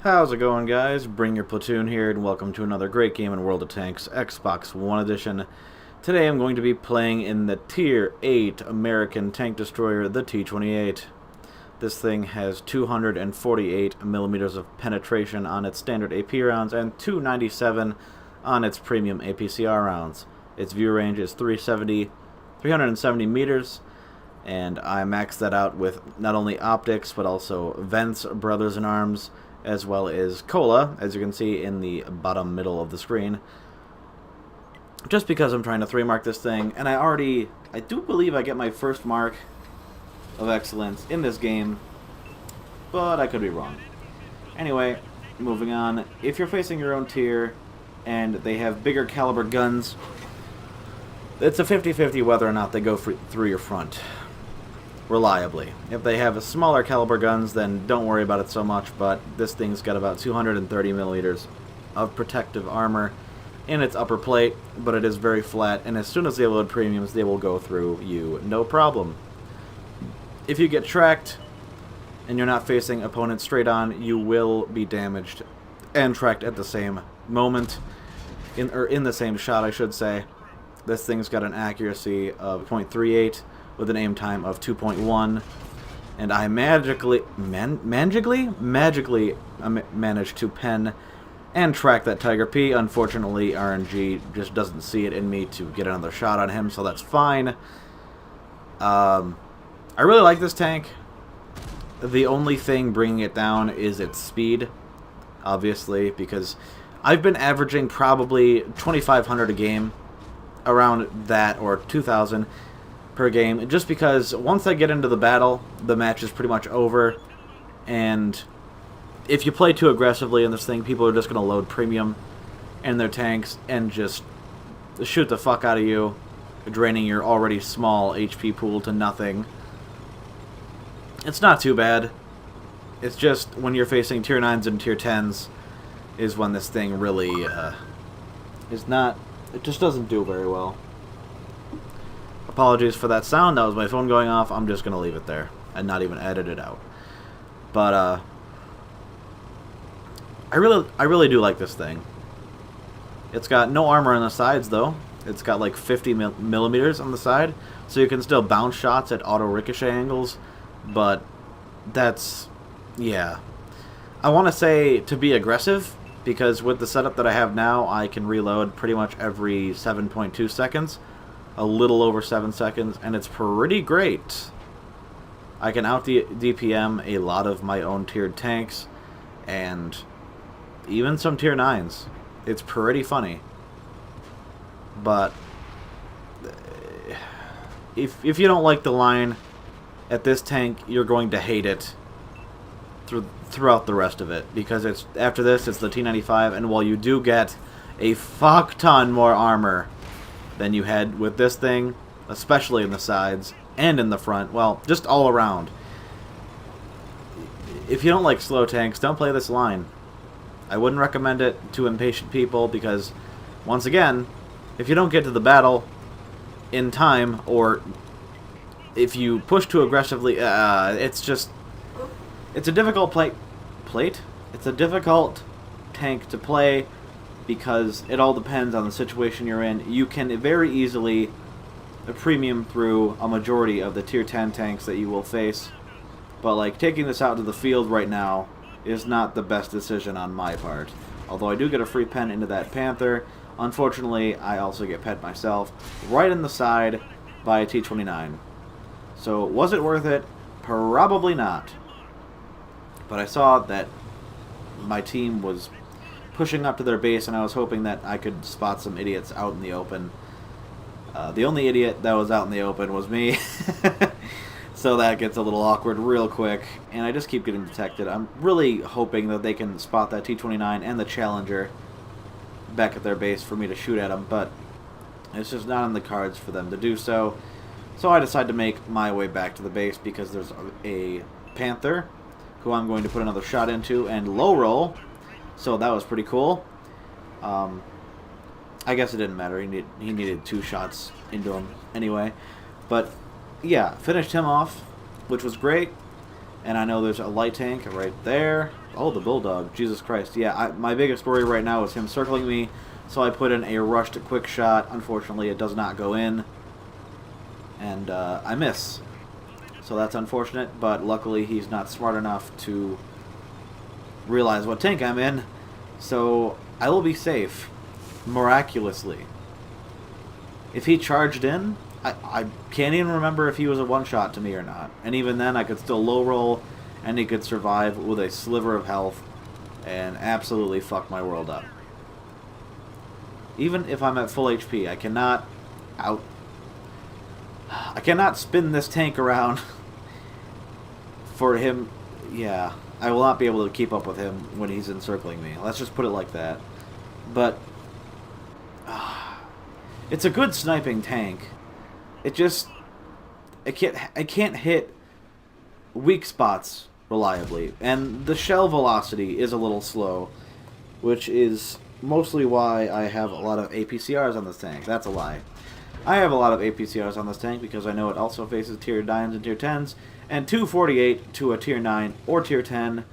How's it going, guys? Bring your platoon here, and welcome to another great game in World of Tanks, Xbox One Edition. Today I'm going to be playing in the Tier 8 American tank destroyer, the T28. This thing has 248 millimeters of penetration on its standard AP rounds and 297 on its premium APCR rounds. Its view range is 370 meters, and I maxed that out with not only optics but also vents, brothers in arms, as well as cola, as you can see in the bottom middle of the screen. Just because I'm trying to 3-mark this thing, and I do believe I get my first mark of excellence in this game, but I could be wrong. Anyway, moving on. If you're facing your own tier and they have bigger caliber guns, it's a 50-50 whether or not they go through your front reliably. If they have smaller caliber guns, then don't worry about it so much, but this thing's got about 230 millimeters of protective armor in its upper plate, but it is very flat, and as soon as they load premiums, they will go through you, no problem. If you get tracked and you're not facing opponents straight on, you will be damaged and tracked at the same moment, in the same shot, I should say. This thing's got an accuracy of 0.38 with an aim time of 2.1, and I magically managed to pen and track that Tiger P. Unfortunately, RNG just doesn't see it in me to get another shot on him, so that's fine. I really like this tank. The only thing bringing it down is its speed, obviously, because I've been averaging probably 2,500 a game, around that, or 2,000 per game, just because once I get into the battle, the match is pretty much over, and if you play too aggressively in this thing, people are just going to load premium in their tanks and just shoot the fuck out of you, draining your already small HP pool to nothing. It's not too bad. It's just when you're facing tier 9s and tier 10s is when this thing really is not, it just doesn't do very well. Apologies for that sound. That was my phone going off. I'm just going to leave it there and not even edit it out. But I really do like this thing. It's got no armor on the sides, though. It's got like 50 millimeters on the side, so you can still bounce shots at auto ricochet angles, but that's, yeah. I want to say to be aggressive, because with the setup that I have now, I can reload pretty much every 7.2 seconds. A little over 7 seconds, and it's pretty great. I can out DPM a lot of my own tiered tanks, and even some tier 9s. It's pretty funny. But if you don't like the line at this tank, you're going to hate it throughout the rest of it, because it's after this it's the T95, and while you do get a fuck ton more armor than you had with this thing, especially in the sides and in the front, well, just all around. If you don't like slow tanks, don't play this line. I wouldn't recommend it to impatient people, because once again, if you don't get to the battle in time, or if you push too aggressively, it's a difficult It's a difficult tank to play, because it all depends on the situation you're in. You can very easily premium through a majority of the tier 10 tanks that you will face, but like taking this out to the field right now is not the best decision on my part. Although I do get a free pen into that Panther, unfortunately I also get pet myself right in the side by a T29. So was it worth it? Probably not. But I saw that my team was pushing up to their base, and I was hoping that I could spot some idiots out in the open. The only idiot that was out in the open was me. So that gets a little awkward real quick, and I just keep getting detected. I'm really hoping that they can spot that T29 and the Challenger back at their base for me to shoot at them, but it's just not in the cards for them to do so. So I decide to make my way back to the base, because there's a Panther who I'm going to put another shot into and low roll. So that was pretty cool. I guess it didn't matter. He needed 2 shots into him anyway. But yeah, finished him off, which was great. And I know there's a light tank right there. Oh, the Bulldog. Jesus Christ. Yeah, my biggest worry right now is him circling me, so I put in a rushed quick shot. Unfortunately, it does not go in, and I miss. So that's unfortunate, but luckily he's not smart enough to realize what tank I'm in, so I will be safe, miraculously. If he charged in, I can't even remember if he was a one-shot to me or not. And even then, I could still low roll, and he could survive with a sliver of health and absolutely fuck my world up. Even if I'm at full HP, I cannot spin this tank around for him. Yeah, I will not be able to keep up with him when he's encircling me. Let's just put it like that. But it's a good sniping tank. It can't hit weak spots reliably, and the shell velocity is a little slow, which is mostly why I have a lot of APCRs on this tank. That's a lie. I have a lot of APCRs on this tank because I know it also faces tier 9s and tier 10s, and 248 to a tier 9 or tier 10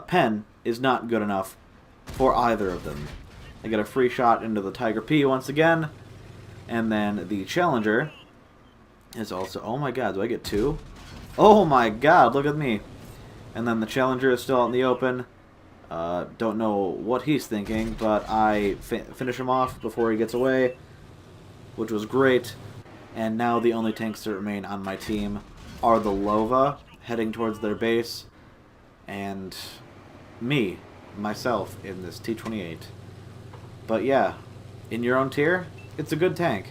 pen is not good enough for either of them. I get a free shot into the Tiger P once again, and then the Challenger is also... Oh my god, do I get 2? Oh my god, look at me. And then the Challenger is still out in the open. Don't know what he's thinking, but I finish him off before he gets away, which was great. And now the only tanks that remain on my team are the Lova, heading towards their base, and myself, in this T28. But yeah, in your own tier, it's a good tank.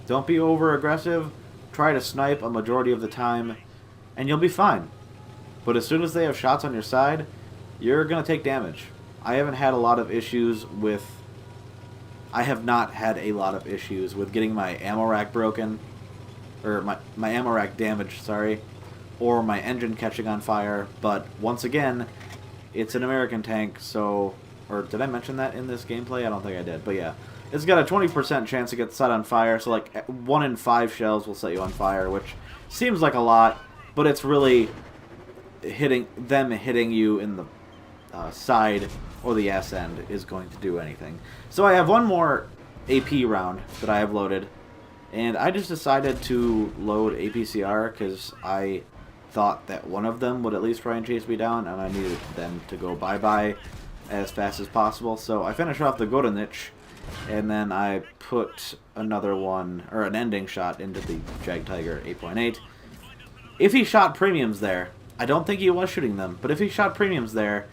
Don't be over-aggressive, try to snipe a majority of the time, and you'll be fine. But as soon as they have shots on your side, you're going to take damage. I have not had a lot of issues with getting my ammo rack broken, or my ammo rack damaged, sorry, or my engine catching on fire, but once again, it's an American tank, so... Or did I mention that in this gameplay? I don't think I did, but yeah. It's got a 20% chance to get set on fire, so like 1 in 5 shells will set you on fire, which seems like a lot, but it's really hitting you in the side or the ass end is going to do anything. So I have one more AP round that I have loaded, and I just decided to load APCR because I thought that one of them would at least try and chase me down, and I needed them to go bye-bye as fast as possible. So I finished off the Godenich, and then I put another one, or an ending shot, into the Jag Tiger 8.8. If he shot premiums there, I don't think he was shooting them, but if he shot premiums there,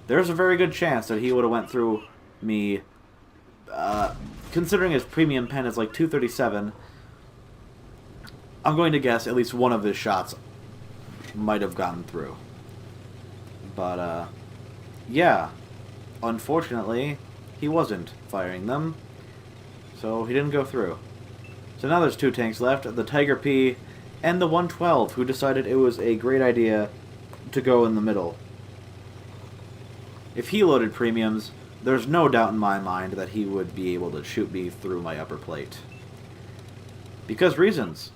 there's a very good chance that he would have went through me. Considering his premium pen is like 237, I'm going to guess at least one of his shots might have gotten through. But, yeah. Unfortunately, he wasn't firing them, so he didn't go through. So now there's 2 tanks left, the Tiger P and the 112, who decided it was a great idea to go in the middle. If he loaded premiums, there's no doubt in my mind that he would be able to shoot me through my upper plate. Because reasons.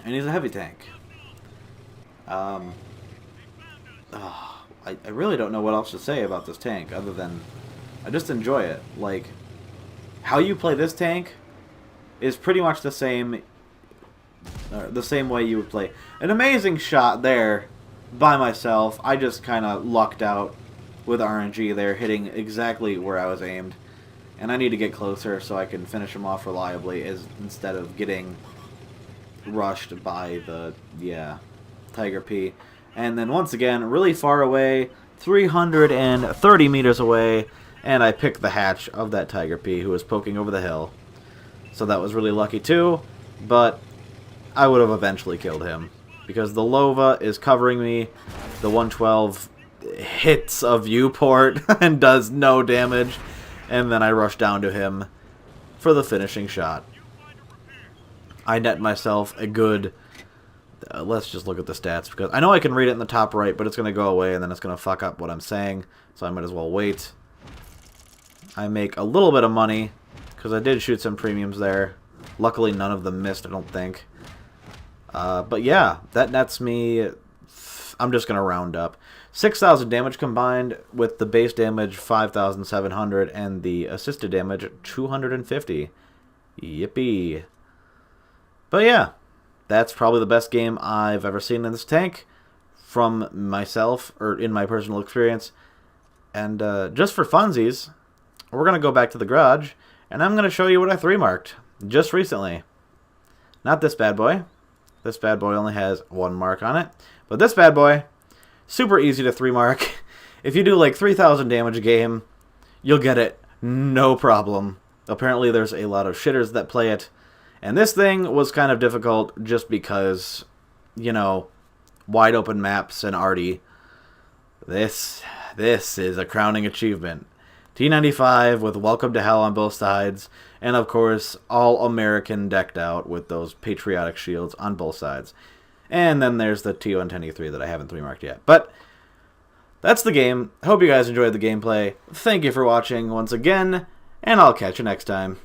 And he's a heavy tank. I really don't know what else to say about this tank, other than I just enjoy it. Like, how you play this tank is pretty much the same way you would play. An amazing shot there by myself. I just kind of lucked out with RNG there, hitting exactly where I was aimed. And I need to get closer so I can finish him off reliably instead of getting rushed by the, Tiger P. And then once again, really far away, 330 meters away, and I picked the hatch of that Tiger P who was poking over the hill. So that was really lucky too, but I would have eventually killed him, because the Lova is covering me. The 112 hits a viewport and does no damage, and then I rush down to him for the finishing shot. I net myself a good... let's just look at the stats, because I know I can read it in the top right, but it's going to go away, and then it's going to fuck up what I'm saying, so I might as well wait. I make a little bit of money, because I did shoot some premiums there. Luckily, none of them missed, I don't think. But yeah, that nets me... I'm just going to round up. 6,000 damage combined with the base damage 5,700 and the assisted damage 250. Yippee. But yeah, that's probably the best game I've ever seen in this tank from myself, or in my personal experience. And just for funsies, we're going to go back to the garage, and I'm going to show you what I 3-marked just recently. Not this bad boy. This bad boy only has 1 mark on it. But this bad boy, super easy to 3-mark. If you do like 3,000 damage a game, you'll get it no problem. Apparently there's a lot of shitters that play it. And this thing was kind of difficult just because, you know, wide open maps and arty. This is a crowning achievement. T95 with Welcome to Hell on both sides, and of course, all American decked out with those patriotic shields on both sides. And then there's the T123 that I haven't 3-marked yet. But that's the game. Hope you guys enjoyed the gameplay. Thank you for watching once again, and I'll catch you next time.